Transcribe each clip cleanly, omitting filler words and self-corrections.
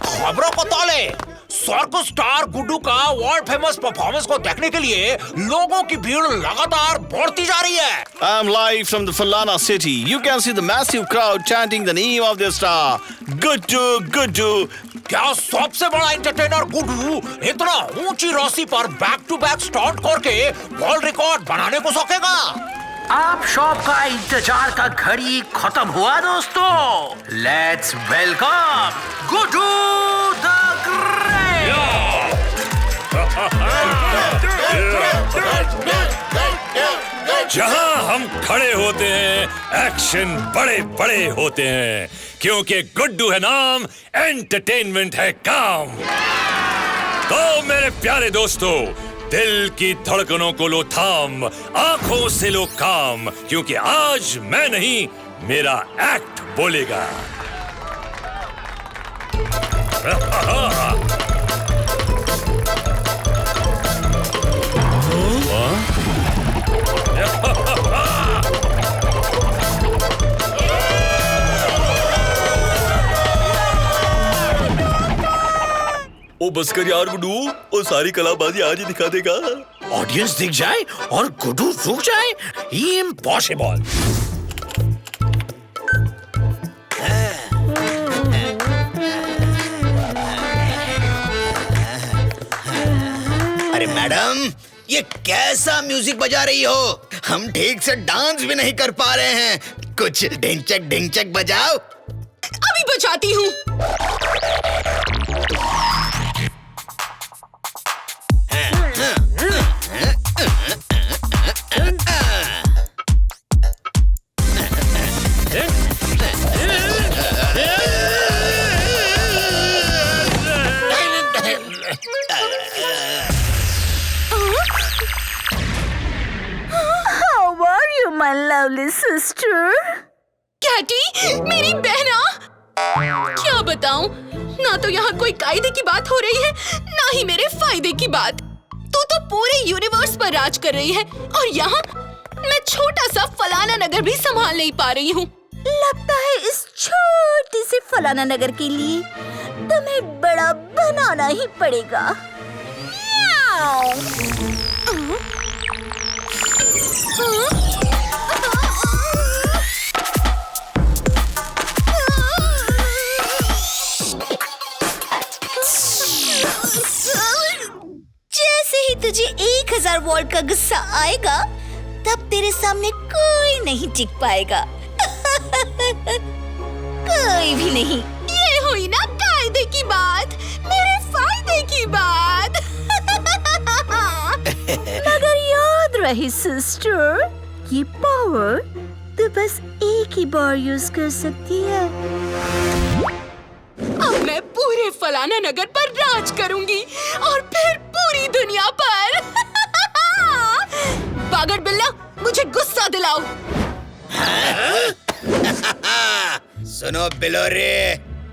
खबरों को तौले। सर्कस स्टार गुड्डू का वर्ल्ड फेमस परफॉर्मेंस को देखने के लिए लोगों की भीड़ लगातार बढ़ती जा रही है। I'm live from the Falana city. You can see the massive crowd chanting the name of their star. Guddu, Guddu. क्या सबसे बड़ा एंटरटेनर गुड्डू इतना ऊंची रस्सी पर बैक टू बैक स्टंट करके वर्ल्ड रिकॉर्ड बनाने को सकेगा? आप शॉप का इंतजार का घड़ी खत्म हुआ दोस्तों। Let's welcome Guddu the great. जहां हम खड़े होते हैं एक्शन बड़े बड़े होते हैं, क्योंकि गुड्डू है नाम, एंटरटेनमेंट है काम। तो मेरे प्यारे दोस्तों, दिल की धड़कनों को लो थाम, आंखों से लो काम, क्योंकि आज मैं नहीं मेरा एक्ट बोलेगा। ओ बस कर यार गुड्डू, वो सारी कलाबाजी आज ही दिखा देगा। ऑडियंस दिख जाए और गुड्डू रुक जाए, इम्पॉसिबल। अरे मैडम, ये कैसा म्यूजिक बजा रही हो? हम ठीक से डांस भी नहीं कर पा रहे हैं। कुछ ढिंचक ढिंचक बजाओ। अभी बजाती हूँ। How are you, my lovely sister? Katie, मेरी बहना। क्या बताऊं, ना तो यहाँ कोई कायदे की बात हो रही है, ना ही मेरे फायदे की बात। तू तो पूरे यूनिवर्स पर राज कर रही है और यहाँ मैं छोटा सा फलाना नगर भी संभाल नहीं पा रही हूँ। लगता है इस छोटी सी फलाना नगर के लिए तुम्हें बड़ा बनाना ही पड़ेगा। जैसे ही तुझे 1000 वॉल्ट का गुस्सा आएगा, तब तेरे सामने कोई नहीं टिक पाएगा। कोई भी नहीं। ये हुई ना कायदे की बात, मेरे फायदे की बात। मगर याद रहे सिस्टर, ये पावर तो बस एक ही बार यूज कर सकती है। अब मैं पूरे फलाना नगर पर राज करूंगी और फिर पूरी दुनिया पर। पागल बिल्ला, मुझे गुस्सा दिलाओ। सुनो बिलोरे,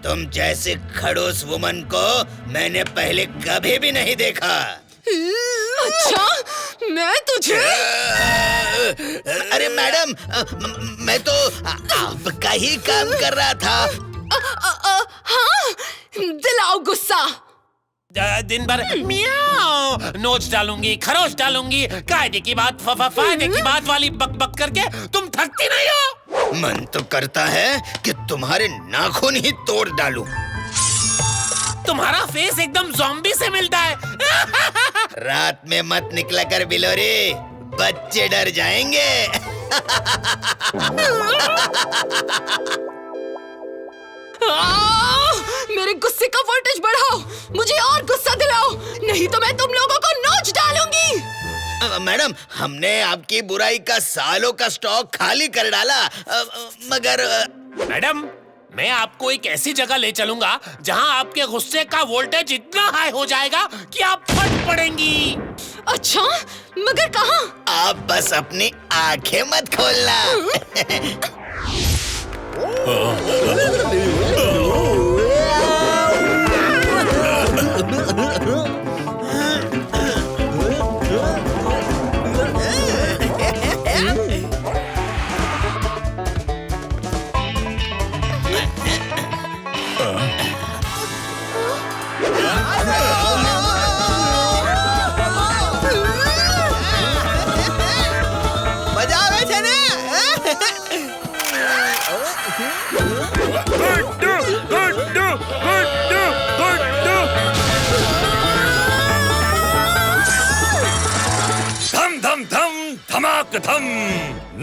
तुम जैसे खड़ूस वुमन को मैंने पहले कभी भी नहीं देखा। अच्छा, मैं तुझे। अरे मैडम, मैं तो आपका ही काम कर रहा था। हाँ, दिलाओ गुस्सा। दिन भर मियाओ नोच डालूंगी, खरोच डालूंगी, कायदे की बात फायदे की बात वाली बक बक करके तुम थकती नहीं हो? मन तो करता है कि तुम्हारे नाखून ही तोड़ डालूं। तुम्हारा फेस एकदम ज़ॉम्बी से मिलता है। रात में मत निकला कर बिलोरे, बच्चे डर जाएंगे। मेरे गुस्से का वोल्टेज बढ़ाओ, मुझे और गुस्सा दिलाओ, नहीं तो मैं तुम लोगों को नोच डालूंगी। मैडम, हमने आपकी बुराई का सालों का स्टॉक खाली कर डाला, मगर मैडम, मैं आपको एक ऐसी जगह ले चलूंगा जहां आपके गुस्से का वोल्टेज इतना हाई हो जाएगा कि आप फट पड़ेंगी। अच्छा, मगर कहाँ? आप बस अपनी आंखें मत खोलना। गुड्डू गुड्डू गुड्डू गुड्डू धम धम धम धमाक धम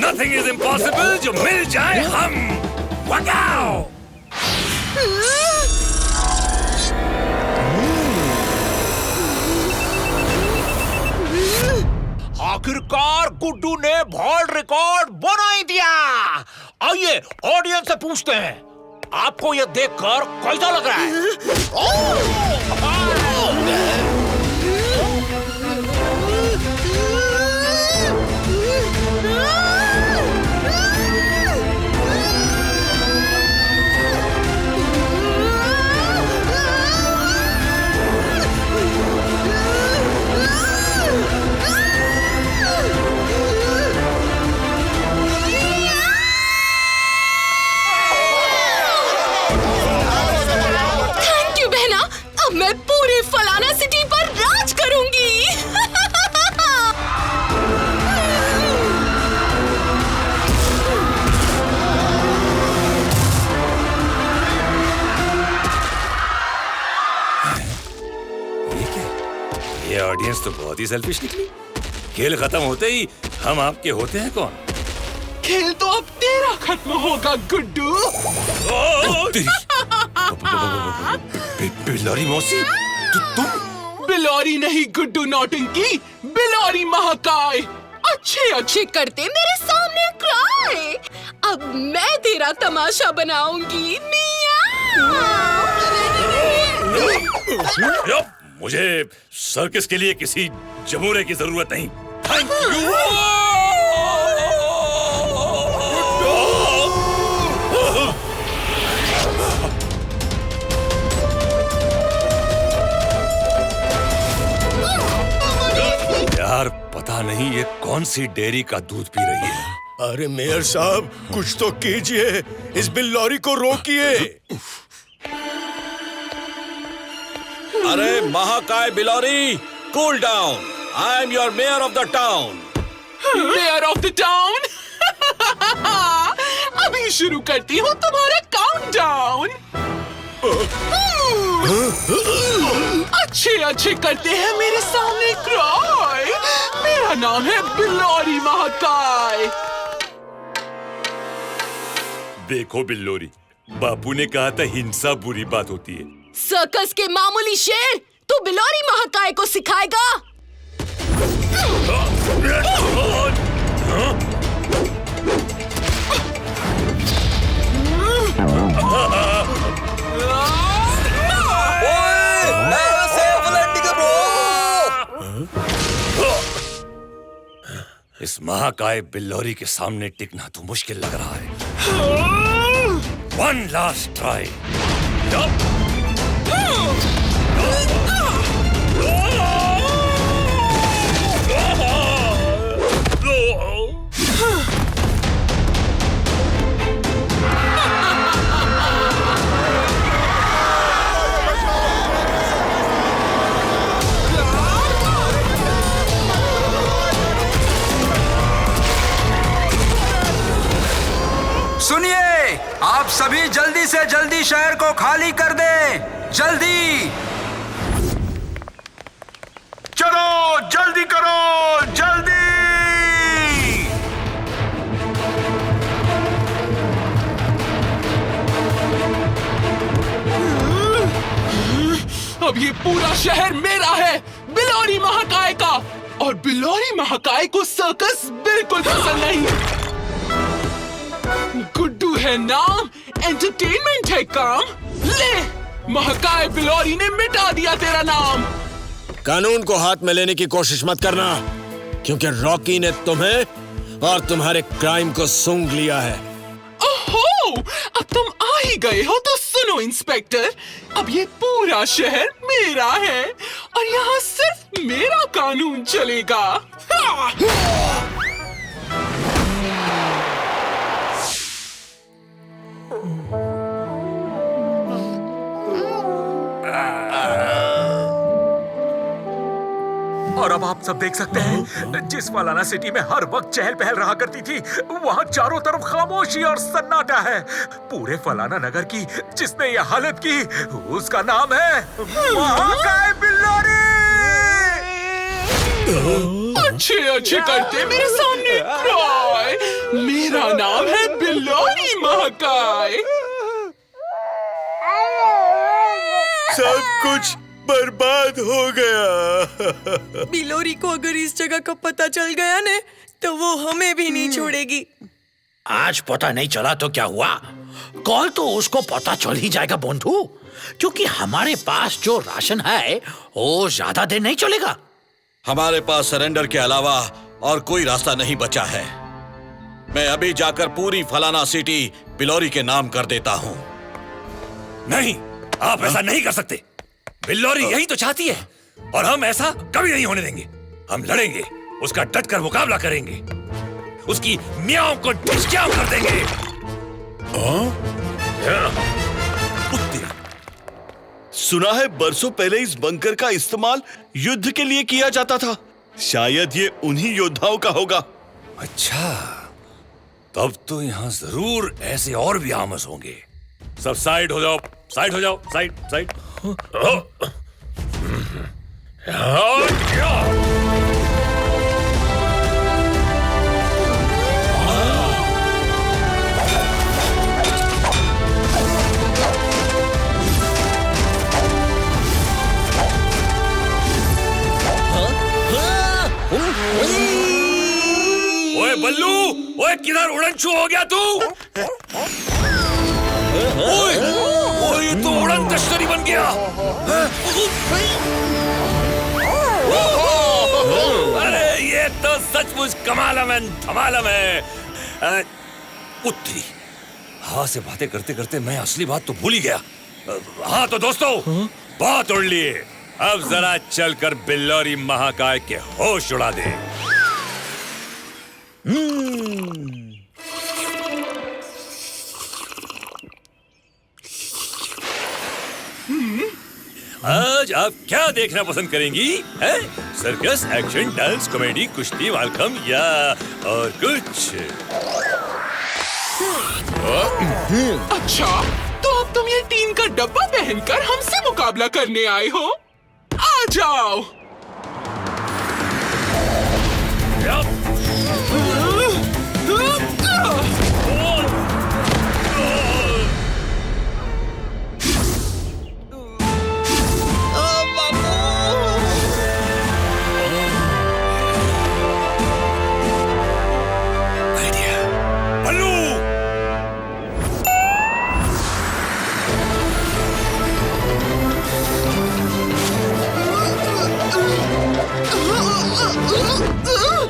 नथिंग इज इम्पॉसिबल जो मिल जाए हम वगाओ आखिरकार गुड्डू ने वर्ल्ड रिकॉर्ड बना ही दिया। आइए ऑडियंस से पूछते हैं, आपको यह देखकर कैसा लग रहा है? मैं पूरी फलाना सिटी पर राज करूंगी। ये क्या? ये ऑडियंस तो बहुत ही सेल्फिश निकली। खेल खत्म होते ही हम आपके होते हैं कौन? खेल तो अब तेरा खत्म होगा गुड्डू। बिलोरी मौसी, तुम? बिलोरी नहीं गुड्डू नौटंकी, बिलोरी महाकाय। अच्छे अच्छे करते मेरे सामने क्राई। अब मैं तेरा तमाशा बनाऊंगी। मुझे सर्कस के लिए किसी जमूरे की जरूरत नहीं। Thank you. यार पता नहीं ये कौन सी डेयरी का दूध पी रही है। अरे मेयर साहब कुछ तो कीजिए, इस बिल्लौरी को रोकिए। अरे महाकाय बिलोरी, cool down. I am your mayor of the town. Mayor of the town? अभी शुरू करती हूँ तुम्हारा काउंटडाउन। अच्छे अच्छे करते हैं मेरे सामने क्राई। मेरा नाम है बिलोरी महाकाय। देखो बिल्लोरी, बापू ने कहा था हिंसा बुरी बात होती है। सर्कस के मामूली शेर तू बिलोरी महाकाय को सिखाएगा? इस महाकाय बिल्लोरी के सामने टिकना तो मुश्किल लग रहा है। One last try. सुनिए, आप सभी जल्दी से जल्दी शहर को खाली कर दें। जल्दी चलो जल्दी करो, जल्दी। अब ये पूरा शहर मेरा है, बिलोरी महाकाय का। और बिलोरी महाकाय को सर्कस बिल्कुल पसंद नहीं। गुड्डू है नाम, एंटरटेनमेंट है काम। ले, महाकाय बिलोरी ने मिटा दिया तेरा नाम। कानून को हाथ में लेने की कोशिश मत करना, क्योंकि रॉकी ने तुम्हें और तुम्हारे क्राइम को सूंघ लिया है। ओहो, अब तुम आ ही गए हो तो सुनो इंस्पेक्टर, अब ये पूरा शहर मेरा है और यहाँ सिर्फ मेरा कानून चलेगा। और अब आप सब देख सकते हैं, जिस फलाना सिटी में हर वक्त चहल पहल रहा करती थी, वहाँ चारों तरफ खामोशी और सन्नाटा है। पूरे फलाना नगर की जिसने ये हालत की, उसका नाम है महाकाय बिल्लारी। अच्छे अच्छे करते मेरे सामने क्राई। मेरा नाम है बिल्लारी महाकाय। सब कुछ बर्बाद हो गया। बिलोरी को अगर इस जगह का पता चल गया ने तो वो हमें भी नहीं छोड़ेगी। आज पता नहीं चला तो क्या हुआ, कल तो उसको पता चल ही जाएगा बंधु, क्योंकि हमारे पास जो राशन है वो ज्यादा देर नहीं चलेगा। हमारे पास सरेंडर के अलावा और कोई रास्ता नहीं बचा है। मैं अभी जाकर पूरी फलाना सिटी बिलोरी के नाम कर देता हूँ। नहीं, आप ऐसा नहीं कर सकते। बिल्लोरी यही तो चाहती है और हम ऐसा कभी नहीं होने देंगे। हम लड़ेंगे, उसका डटकर मुकाबला करेंगे, उसकी मियाओं को डिस्क्याम कर देंगे। सुना है बरसों पहले इस बंकर का इस्तेमाल युद्ध के लिए किया जाता था। शायद ये उन्हीं योद्धाओं का होगा। अच्छा, तब तो यहाँ जरूर ऐसे और भी आमस होंगे। सब साइड हो जाओ, साइड हो जाओ, साइड साइड। ओए बल्लू, ओए किधर उड़नछू हो गया तू? ओए, ओए ये तो उड़न तश्तरी बन गया। अरे ये तो सचमुच कमालम है, धमालम है। उत्तरी हाँ से बातें करते करते मैं असली बात तो भूल ही गया। हाँ तो दोस्तों, बहुत उड़ लिए, अब जरा चलकर बिल्लोरी महाकाय के होश उड़ा दे। आज आप क्या देखना पसंद करेंगी? सर्कस, एक्शन, डांस, कॉमेडी, कुश्ती, वेलकम या और कुछ? अच्छा, तो अब तुम ये टीन का डब्बा पहनकर हमसे मुकाबला करने आए हो? आ जाओ।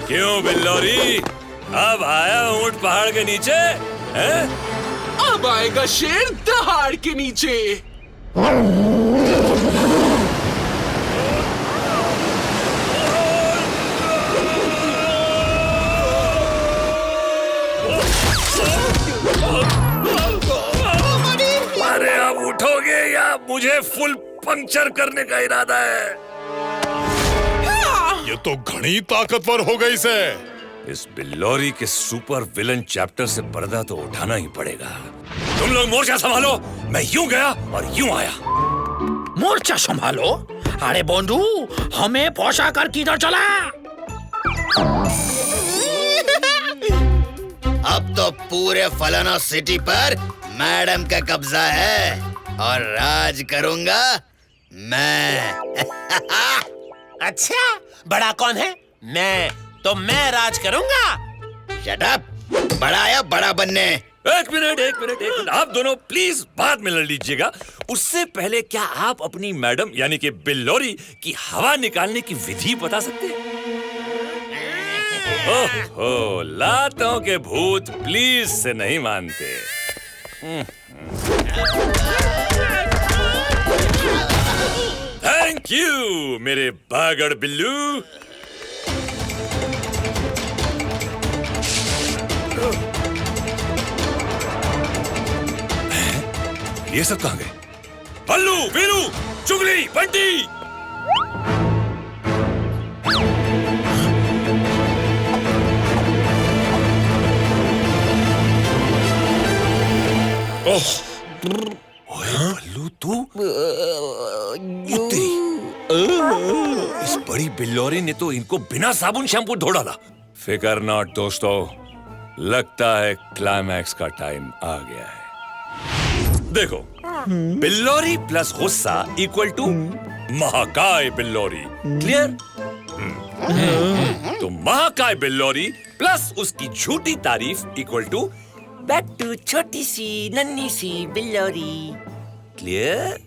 क्यों बिल्लोरी, अब आया ऊंट पहाड़ के नीचे? हैं? अब आएगा शेर दहाड़ के नीचे। अरे अब उठोगे या मुझे फुल पंक्चर करने का इरादा है? ये तो घनी ताकतवर हो गई से। इस बिल्लोरी के सुपर विलन चैप्टर से पर्दा तो उठाना ही पड़ेगा। तुम लोग मोर्चा संभालो, मैं यूं गया और यूं आया। मोर्चा संभालो? अरे बंधु, हमें पहुंचा कर किधर चला? अब तो पूरे फलाना सिटी पर मैडम का कब्जा है और राज करूंगा मैं। अच्छा, बड़ा कौन है? मैं राज करूंगा। शट अप, बड़ा आया बड़ा बनने। एक मिनट, आप दोनों प्लीज बाद में लड़ लीजिएगा। उससे पहले क्या आप अपनी मैडम यानी कि बिल्लोरी की हवा निकालने की विधि बता सकते हैं? ओहो, लातों के भूत प्लीज से नहीं मानते। थैंक यू मेरे बागड़ बिल्लू। ये सब कहाँ गए? बल्लू, वीरू, चुगली, बंटी। ओए बल्लू तू तेरी इस बड़ी बिल्लौरी ने तो इनको बिना साबुन शैम्पू धो डाला। फिकर नॉट दोस्तों, लगता है क्लाइमैक्स का टाइम आ गया है। देखो, बिल्लौरी प्लस गुस्सा इक्वल टू महाकाय बिल्लौरी। क्लियर? तो महाकाय बिल्लौरी प्लस उसकी झूठी तारीफ इक्वल टू बैट्टू छोटी सी नन्ही सी बिल्लौरी। क्लियर?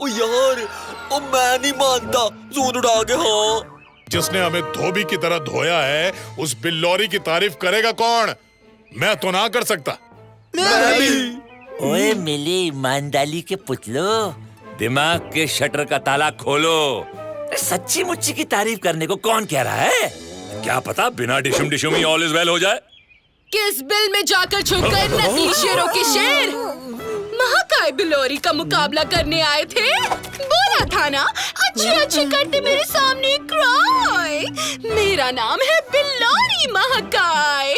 ओ यार, ओ मैं नहीं मानता, जोन उड़ा के। हाँ, जिसने हमें धोबी की तरह धोया है उस बिल्लौरी की तारीफ करेगा कौन? मैं तो ना कर सकता। मैं भी। ओए मेरे ईमानदारी के पुतलो, दिमाग के शटर का ताला खोलो। सच्ची मुच्ची की तारीफ करने को कौन कह रहा है? क्या पता बिना डिशुम डिशुम ही ऑल इज वेल हो जाए। किस बिल में जाकर छुप गए नकली शेरों के शेर? महाकाय बिल्लौरी का मुकाबला करने आए थे? बोला था ना, अच्छे अच्छे करते मेरे सामने क्राई। मेरा नाम है बिल्लौरी महाकाय।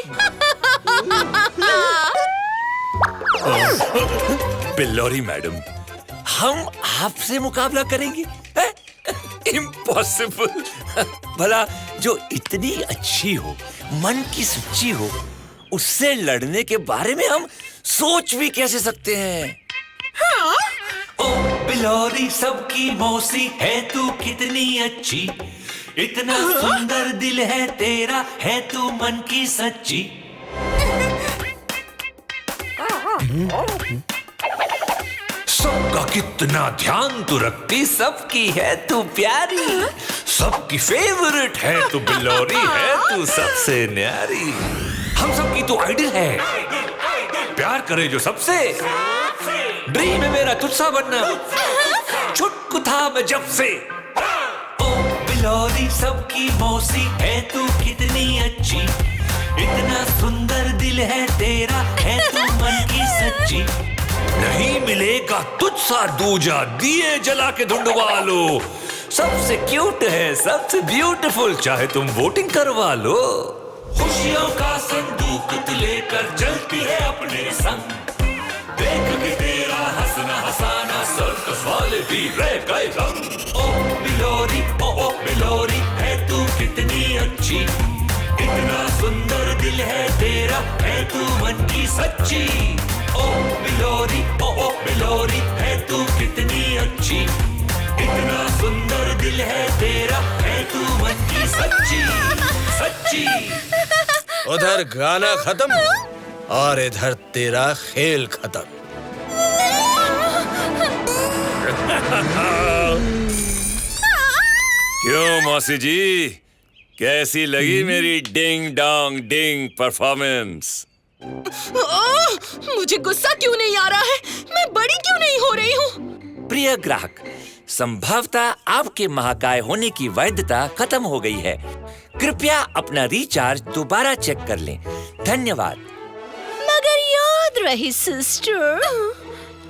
बिल्लौरी मैडम, हम आपसे मुकाबला करेंगे? इम्पॉसिबल। भला जो इतनी अच्छी हो, मन की सच्ची हो, उससे लड़ने के बारे में हम सोच भी कैसे सकते हैं? हाँ? ओ बिल्लौरी सबकी मौसी है, तू कितनी अच्छी, इतना सुंदर दिल है तेरा, है तू मन की सच्ची। सबका कितना ध्यान तू रखती, सबकी है तू प्यारी, सबकी फेवरेट है तू बिल्लौरी, है तू सबसे न्यारी। हम सबकी तू आइडल है, प्यार करे जो सबसे, ड्रीम है मेरा तुझसा बनना, छुटकू था मैं जब से। ओ बिल्लौरी सबकी मौसी है, तू कितनी अच्छी, इतना सुंदर दिल है तेरा, है तू मन की सच्ची। नहीं मिलेगा तुझसा दूजा, दिए जला के ढूंढवा लो, सबसे क्यूट है सबसे ब्यूटीफुल, चाहे तुम वोटिंग करवा लो। खुशियों का संदूक तू लेकर चलती है अपने संग, देख के तेरा हंसना हंसाना सर्कस वाले भी रह गए दंग। ओ बिल्लौरी, ओ बिल्लौरी है तू कितनी अच्छी, इतना सुंदर दिल है तेरा, है तू मन की सच्ची। ओ बिल्लौरी, ओ बिल्लौरी है तू कितनी अच्छी, इतना सुंदर दिल है तेरा, है तू मन की सच्ची सच्ची। उधर गाना खत्म और इधर तेरा खेल खत्म। क्यों मौसी जी, कैसी लगी मेरी डिंग डोंग डिंग परफॉर्मेंस? मुझे गुस्सा क्यों नहीं आ रहा है? मैं बड़ी क्यों नहीं हो रही हूँ? प्रिय ग्राहक, संभवतः आपके महाकाय होने की वैधता खत्म हो गई है। कृपया अपना रिचार्ज दोबारा चेक कर लें। धन्यवाद। मगर याद रहे सिस्टर,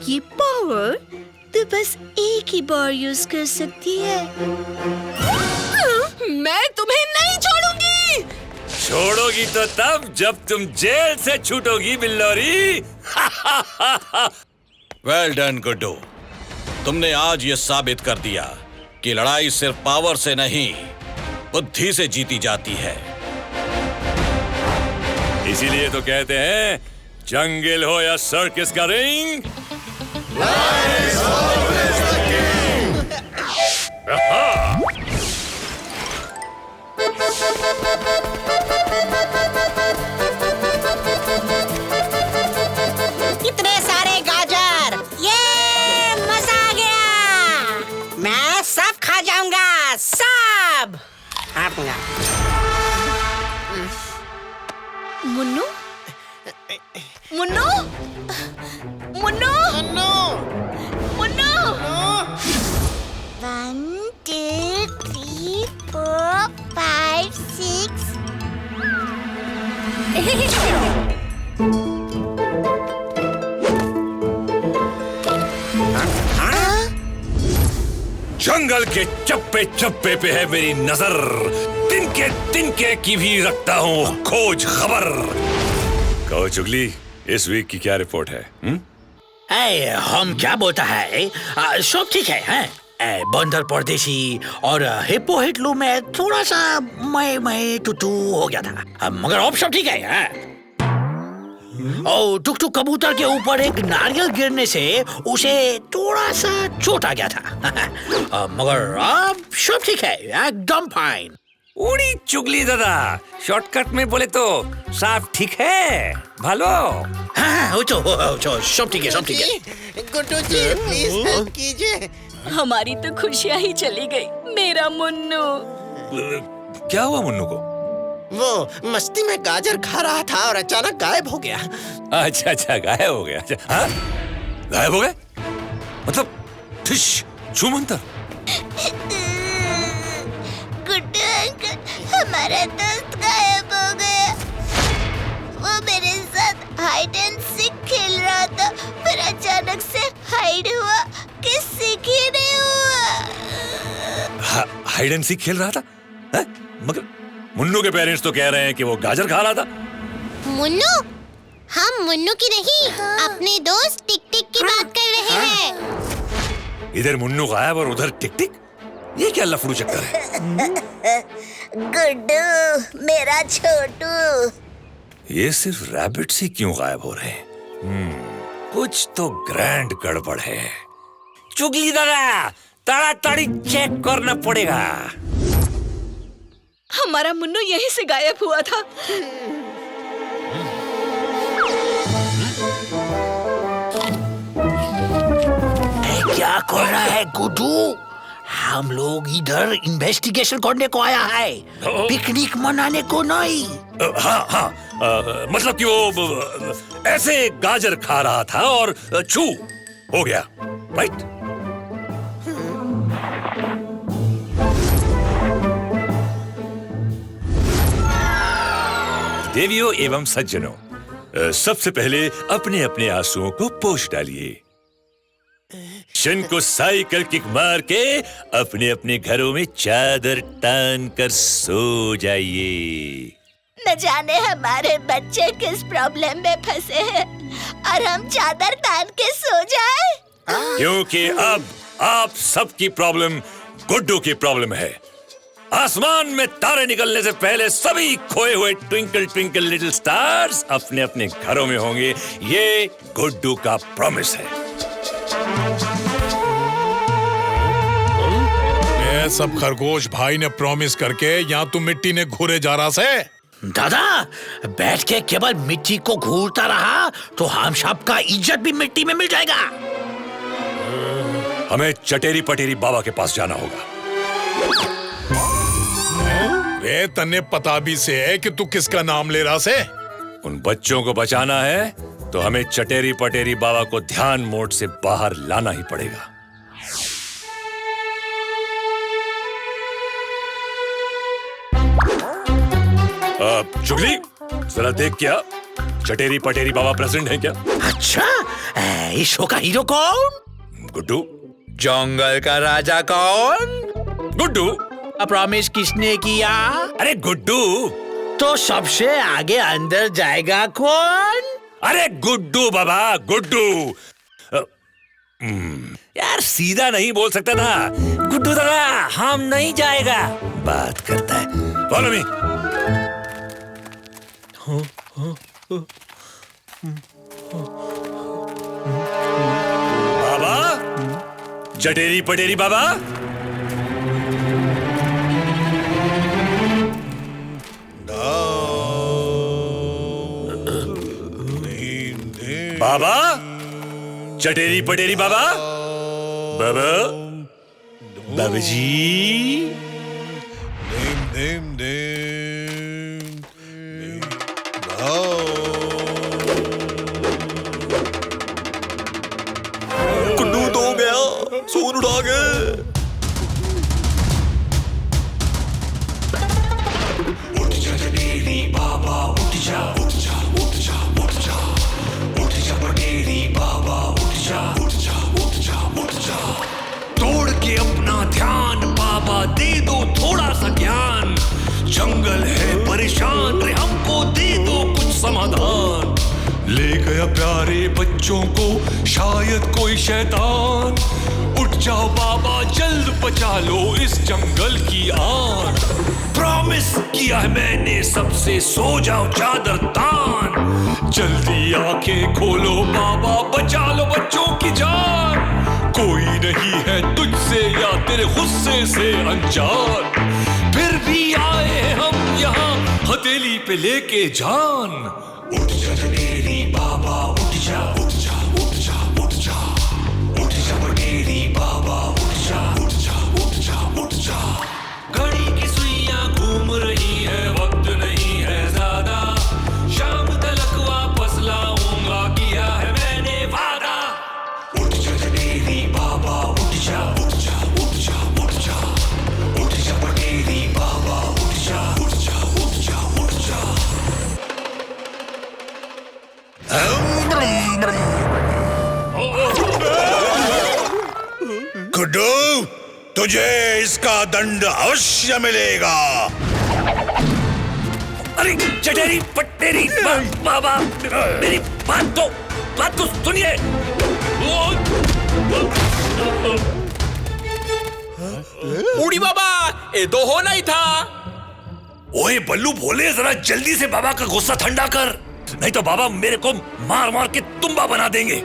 ये पावर तो बस एक ही बार यूज कर सकती है। मैं तुम्हें नहीं छोड़ूंगी। छोड़ोगी तो तब जब तुम जेल से छूटोगी बिल्लौरी। वेल डन गुड्डू, तुमने आज ये साबित कर दिया कि लड़ाई सिर्फ पावर से नहीं, बुद्धि से जीती जाती है। इसीलिए तो कहते हैं, जंगल हो या सर्कस का रिंग, कितने सारे गाजर, ये मजा आ गया। मैं सब खा जाऊंगा, सब। मुन्नू, मुन्नू, मुन्नू, मुन्नू। 1 2 3 4 5 6। जंगल के चप्पे चप्पे पे है मेरी नजर, तिनके तिनके की भी रखता हूँ खोज खबर। कहो चुगली, इस वीक की क्या रिपोर्ट है? हम क्या बोलता है, सब ठीक है, बंदर परदेशी और हिप्पो हिटलू में थोड़ा सा मैं टूटू हो गया था, मगर अब सब ठीक है। और टुक टुक कबूतर के ऊपर एक नारियल गिरने से उसे थोड़ा सा चोट आ गया था, मगर अब सब ठीक है, एकदम फाइन। उड़ी चुगली दादा, शॉर्टकट में बोले तो साफ ठीक है, भालो। हाँ, सब ठीक है, सब ठीक है। गुड्डू जी प्लीज हेल्प कीजिए। हमारी तो खुशियाँ ही चली गई, मेरा मुन्नू। क्या हुआ मुन्नू को? वो मस्ती में गाजर खा रहा था और अचानक गायब हो गया। अच्छा गायब हो गया। हाँ? गायब हो गए मतलब छूमंतर? गुड्डू अंकल, हमारा दोस्त गायब हो गया। वो मेरे साथ हाइड एंड सीक खेल रहा था, फिर अचानक से हाइड हुआ कि सीक ही नहीं हुआ। हाइड एंड सीक खेल रहा था? है? मगर मुन्नू के पेरेंट्स तो कह रहे हैं कि वो गाजर खा रहा था। मुन्नू? हम मुन्नू की नहीं, अपने दोस्त टिक टिक की बात कर रहे हैं। इधर मुन्नू गायब और उधर टिक टिक, ये क्या लफड़ू चक्कर है? गुड्डू मेरा छोटू। ये सिर्फ रैबिट्स ही क्यों गायब हो रहे हैं? कुछ तो ग्रैंड गड़बड़ है। चुगली दादा, ताड़ाताड़ी चेक करना पड़ेगा। हमारा मुन्नू यहीं से गायब हुआ था। क्या कर रहा है गुड्डू? हम लोग इधर इन्वेस्टिगेशन करने को आया है, पिकनिक मनाने को नहीं। हाँ, मतलब कि वो ऐसे गाजर खा रहा था और छू हो गया, राइट? देवियों एवं सज्जनों, सबसे पहले अपने अपने आंसुओं को पोंछ डालिए। शन को साइकिल किक मार के अपने अपने घरों में चादर तान कर सो जाइए। न जाने हमारे बच्चे किस प्रॉब्लम में फंसे हैं और हम चादर तान के सो जाए। क्योंकि अब आप सबकी प्रॉब्लम गुड्डू की प्रॉब्लम है। आसमान में तारे निकलने से पहले सभी खोए हुए ट्विंकल ट्विंकल लिटिल स्टार्स अपने अपने घरों में होंगे, ये गुड्डू का प्रॉमिस है। ये सब खरगोश भाई ने प्रॉमिस करके यहाँ तुम मिट्टी ने घूरे जा रहा से। दादा, बैठ के केवल मिट्टी को घूरता रहा तो हम सबका इज्जत भी मिट्टी में मिल जाएगा। हमें चटेरी पटेरी बाबा के पास जाना होगा। वे तन्ने पता भी से है कि तू किसका नाम ले रहा से? उन बच्चों को बचाना है तो हमें चटेरी पटेरी बाबा को ध्यान मोड से बाहर लाना ही पड़ेगा। चुगली, जरा देख, क्या चटेरी पटेरी बाबा प्रेजेंट है क्या? अच्छा, इस शो का हीरो कौन? गुड्डू। जंगल का राजा कौन? गुड्डू। प्रॉमिस किसने किया? अरे गुड्डू। तो सबसे आगे अंदर जाएगा कौन? अरे गुड्डू बाबा, गुड्डू। यार सीधा नहीं बोल सकता था। गुड्डू दादा, हम नहीं जाएगा, बात करता है। Follow me. बाबा, चटेरी पटेरी बाबा। बाबा, चटेरी पटेरी बाबा। बाबा, बाबा जी। गुड्डू तो हो गया, सोन उठा गए। उठ जा चटेरी बाबा, उठ जा, उठ जा, उठ जा, उठ जा, उठ जा पटेरी बाबा, उठ जा, उठ जा, उठ जा, उठ जा। तोड़ के अपना ध्यान बाबा, दे दो थोड़ा सा ज्ञान। जंगल है परेशान रे, हमको दे दो कुछ समाधान। लेकर गया प्यारे बच्चों को शायद कोई शैतान। उठ जाओ बाबा जल्द बचा लो इस जंगल की आग। प्रॉमिस किया है मैंने सबसे, सो जाओ चादर तान। जल्दी आंखें खोलो बाबा बचा लो बच्चों की जान। कोई नहीं है तुझसे या तेरे गुस्से से अनजान। फिर भी आए हम यहाँ हथेली पे लेके जान। उठ जा जनेरी बाबा उठ जा उठ जा उठ जा उठ जा उठ जा बटेरी बाबा उठ जा उठ जा उठ जा उठ जा। घड़ी की सुइयां घूम रही है वक्त नहीं है ज्यादा। शाम तलक वापस लाऊंगा किया है मैंने वादा। उठ जा जनेरी बाबा उठ जा उठ जा उठ जा उठ जा उठ जा बटेरी बाबा उठ जा उठ जा उठ जा उठ जा। गुड्डू, तुझे इसका दंड अवश्य मिलेगा। अरे चटेरी पटेरी बाबा मेरी बात तो सुनिए। बूढ़ी बाबा ये दो होना ही था। ओए बल्लू भोले जरा जल्दी से बाबा का गुस्सा ठंडा कर, नहीं तो बाबा मेरे को मार मार के तुम्बा बना देंगे।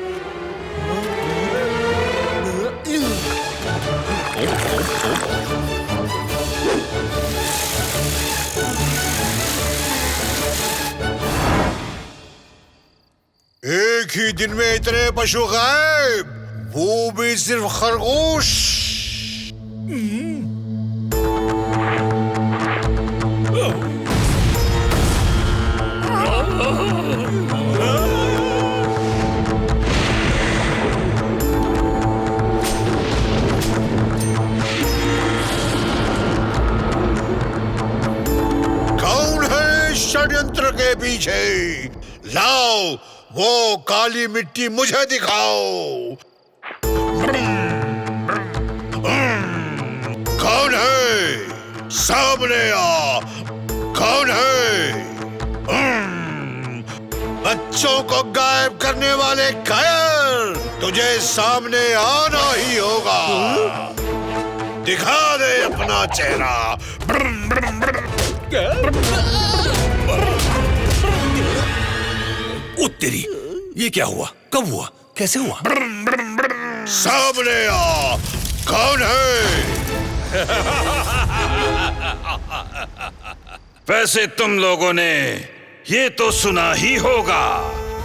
एक ही दिन में इतने पशु गायब, वो भी सिर्फ खरगोश। कौन है षड्यंत्र के पीछे? लाओ वो काली मिट्टी मुझे दिखाओ। कौन है? सामने आ। कौन है? बच्चों को गायब करने वाले कायर, तुझे सामने आना ही होगा। दिखा दे अपना चेहरा। तेरी ये क्या हुआ? कब हुआ? कैसे हुआ? सामने आ। कौन है? वैसे तुम लोगों ने ये तो सुना ही होगा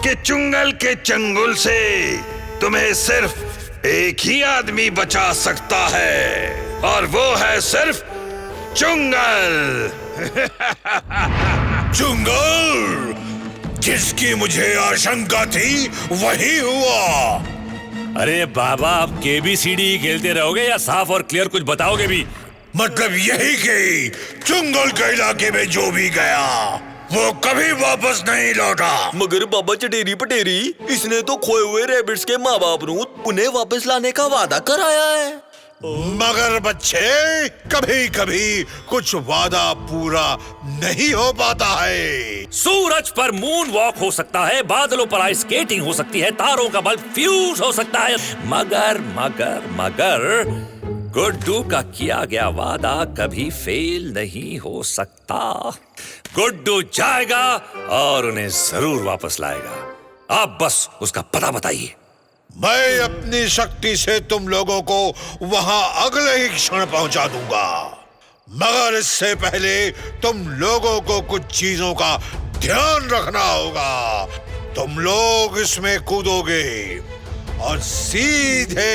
कि चुंगल के चंगुल से तुम्हें सिर्फ एक ही आदमी बचा सकता है, और वो है सिर्फ चुंगल। चुंगल? जिसकी मुझे आशंका थी वही हुआ। अरे बाबा आप केबीसीडी खेलते रहोगे या साफ और क्लियर कुछ बताओगे भी? मतलब यही कि चुंगल के इलाके में जो भी गया वो कभी वापस नहीं लौटा। मगर बाबा चटेरी पटेरी, इसने तो खोए हुए रैबिट्स के माँ बाप उन्हें वापस लाने का वादा कराया है। मगर बच्चे, कभी कभी कुछ वादा पूरा नहीं हो पाता है। सूरज पर मून वॉक हो सकता है, बादलों पर आइस स्केटिंग हो सकती है, तारों का बल्ब फ्यूज हो सकता है, मगर मगर मगर गुड्डू का किया गया वादा कभी फेल नहीं हो सकता। गुड्डू जाएगा और उन्हें जरूर वापस लाएगा। आप बस उसका पता बताइए। मैं अपनी शक्ति से तुम लोगों को वहां अगले ही क्षण पहुंचा दूंगा, मगर इससे पहले तुम लोगों को कुछ चीजों का ध्यान रखना होगा। तुम लोग इसमें कूदोगे और सीधे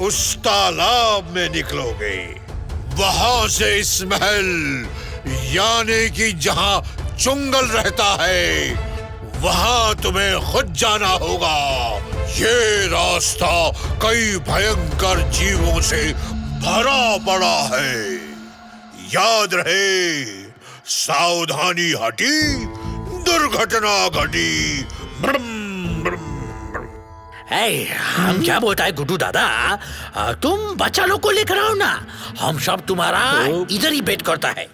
उस तालाब में निकलोगे। वहां से इस महल यानी कि जहां चुंगल रहता है वहां तुम्हें खुद जाना होगा। ये रास्ता कई भयंकर जीवों से भरा पड़ा है। याद रहे, सावधानी हटी, दुर्घटना घटी। हम क्या बोलता है गुड्डू दादा, तुम बच्चा लोग को लेकर आओ ना, हम सब तुम्हारा इधर ही वेट करता है।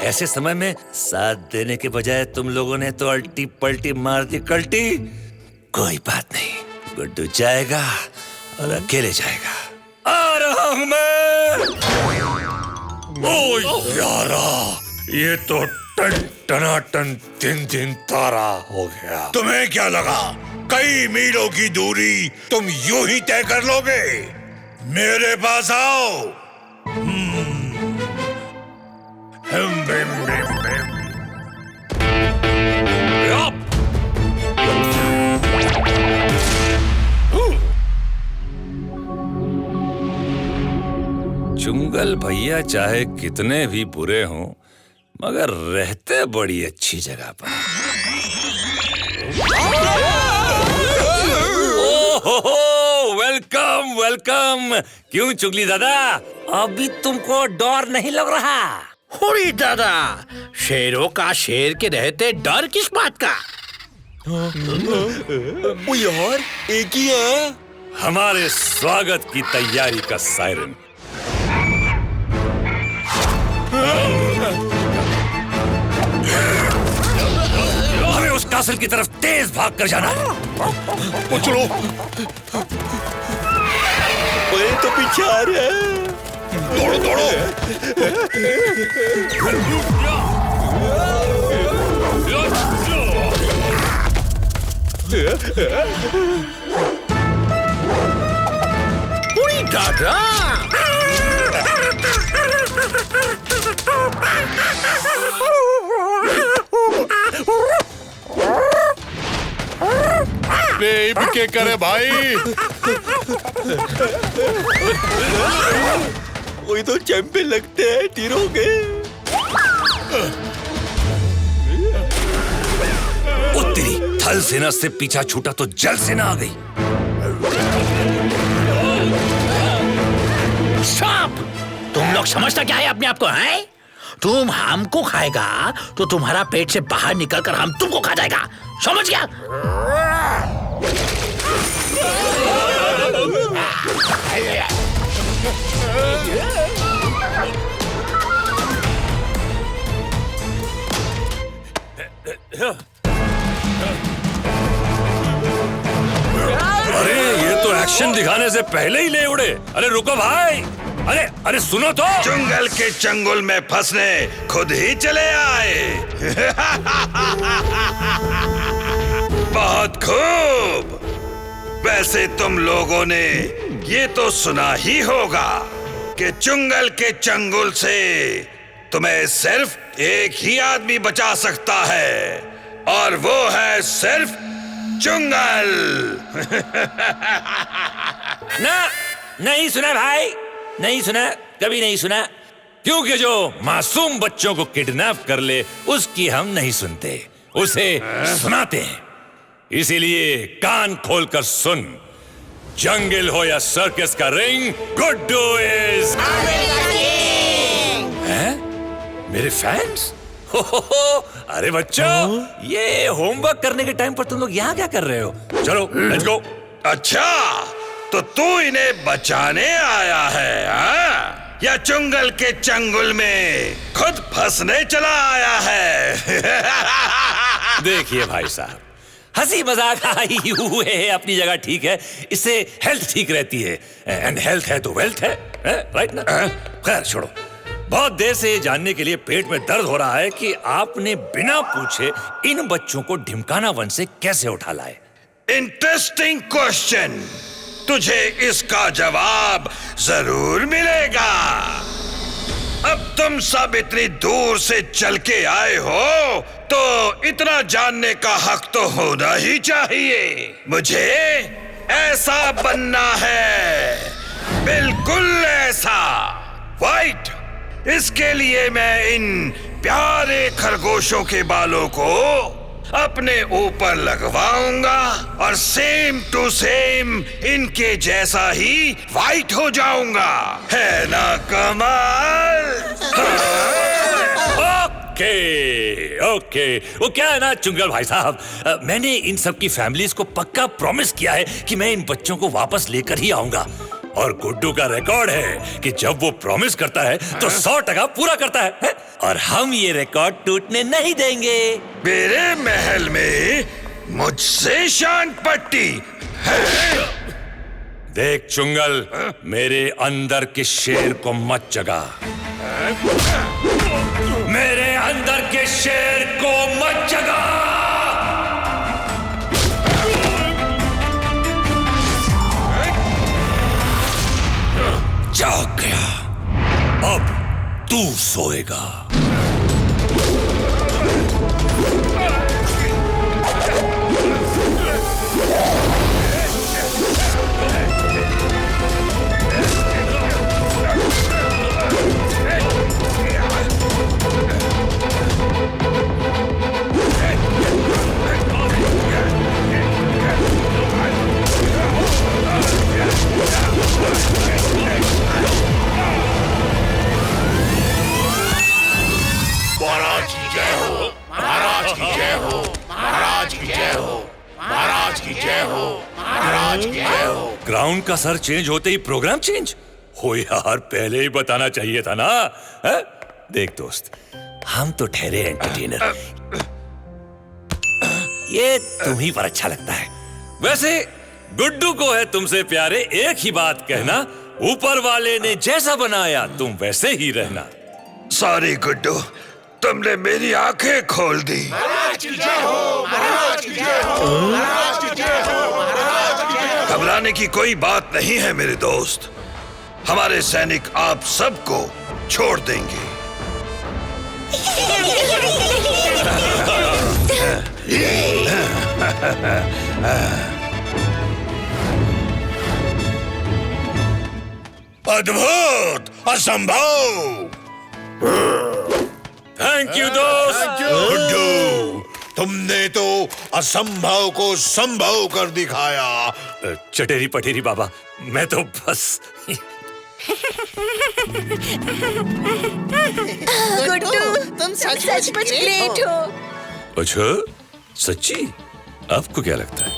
ऐसे समय में साथ देने के बजाय तुम लोगों ने तो अल्टी पल्टी मार दी कल्टी। कोई बात नहीं, गुड्डू जाएगा और अकेले जाएगा। आ रहा हूं मैं। ओ यारा, ये तो टनाटन दिन दिन तारा हो गया। तुम्हें क्या लगा कई मीलों की दूरी तुम यूं ही तय कर लोगे? मेरे पास आओ। चुंगल भैया चाहे कितने भी बुरे हों, मगर रहते बड़ी अच्छी जगह पर। ओहो, वेलकम वेलकम। क्यों चुगली दादा, अभी तुमको डर नहीं लग रहा? हुई दादा, शेरों का शेर के रहते डर किस बात का? ओ यार, एक ही है। हमारे स्वागत की तैयारी का सायरन। हमें उस कासल की तरफ तेज भाग कर जाना है। चलो। ओए तो पीछे आ रहे हैं। दौड़ो दौड़ो। उड़ी दादा, के करे भाई। वही तो चैंपियन लगते हैं, तीरोगे। उत्तरी थल सेना से पीछा छूटा तो जल सेना आ गई। स्टॉप! तुम लोग समझता क्या है अपने आप को, हैं? तुम हमको खाएगा तो तुम्हारा पेट से बाहर निकलकर हम तुमको खा जाएगा, समझ गया? अरे ये तो एक्शन दिखाने से पहले ही ले उड़े। अरे रुको भाई, अरे अरे सुनो तो। चुंगल के चंगुल में फंसने खुद ही चले आए। बहुत खूब। वैसे तुम लोगों ने ये तो सुना ही होगा कि चुंगल के चंगुल से तुम्हें सिर्फ एक ही आदमी बचा सकता है, और वो है सिर्फ चुंगल। ना, नहीं सुना भाई, नहीं सुना, कभी नहीं सुना। क्योंकि जो मासूम बच्चों को किडनैप कर ले उसकी हम नहीं सुनते, उसे सुनाते हैं। इसीलिए कान खोलकर सुन। जंगल हो या सर्कस का रिंग, गुड्डू इज मेरे फैंस। हो, अरे बच्चों, ये होमवर्क करने के टाइम पर तुम लोग यहाँ क्या कर रहे हो? चलो लेट्स गो। अच्छा, तो तू इन्हें बचाने आया है, हाँ? या चुंगल के चंगुल में खुद फंसने चला आया है? देखिए भाई साहब, हंसी मजाक आई हुए है अपनी जगह ठीक है, इससे हेल्थ ठीक रहती है, एंड हेल्थ है तो वेल्थ है, राइट ना? खैर छोड़ो। बहुत देर से ये जानने के लिए पेट में दर्द हो रहा है कि आपने बिना पूछे इन बच्चों को ढिमकाना वन से कैसे उठा लाए। Interesting question. तुझे इसका जवाब जरूर मिलेगा। अब तुम सब इतनी दूर से चल के आए हो तो इतना जानने का हक तो होना ही चाहिए। मुझे ऐसा बनना है, बिल्कुल ऐसा, वाइट। इसके लिए मैं इन प्यारे खरगोशों के बालों को अपने ऊपर लगवाऊंगा और सेम टू सेम इनके जैसा ही वाइट हो जाऊंगा। है ना कमाल? ओके ओके, वो क्या है ना चुंगल भाई साहब, मैंने इन सब की फैमिलीज को पक्का प्रॉमिस किया है कि मैं इन बच्चों को वापस लेकर ही आऊंगा। और गुड्डू का रिकॉर्ड है कि जब वो प्रॉमिस करता है तो 100% पूरा करता है? और हम ये रिकॉर्ड टूटने नहीं देंगे। मेरे महल में मुझसे शान पट्टी है। देख चुंगल, मेरे अंदर के शेर को मत जगा। मेरे अंदर के शेर को मत जगा। जाग गया, अब तू सोएगा। महाराज की जय हो, महाराज की जय हो, महाराज की जय हो, महाराज की जय हो, महाराज की जय हो। ग्राउंड का सर चेंज होते ही प्रोग्राम चेंज हो यार, पहले ही बताना चाहिए था ना। है? देख दोस्त, हम तो ठहरे एंटरटेनर, ये तुम्ही पर अच्छा लगता है। वैसे गुड्डू को है तुमसे प्यारे एक ही बात कहना, ऊपर वाले ने जैसा बनाया तुम वैसे ही रहना। सॉरी गुड्डू, तुमने मेरी आंखें खोल दी। महाराज की जय हो, महाराज की जय हो, महाराज की जय हो, महाराज की जय हो। घबराने की कोई बात नहीं है मेरे दोस्त, हमारे सैनिक आप सबको छोड़ देंगे। अद्भुत, असंभव। थैंक यू दोस्त। गुड्डू, तुमने तो असंभव को संभव कर दिखाया। चटेरी पटेरी बाबा, मैं तो बस गुड्डू, तुम सचमुच ग्रेट हो। अच्छा सच्ची? आपको क्या लगता है?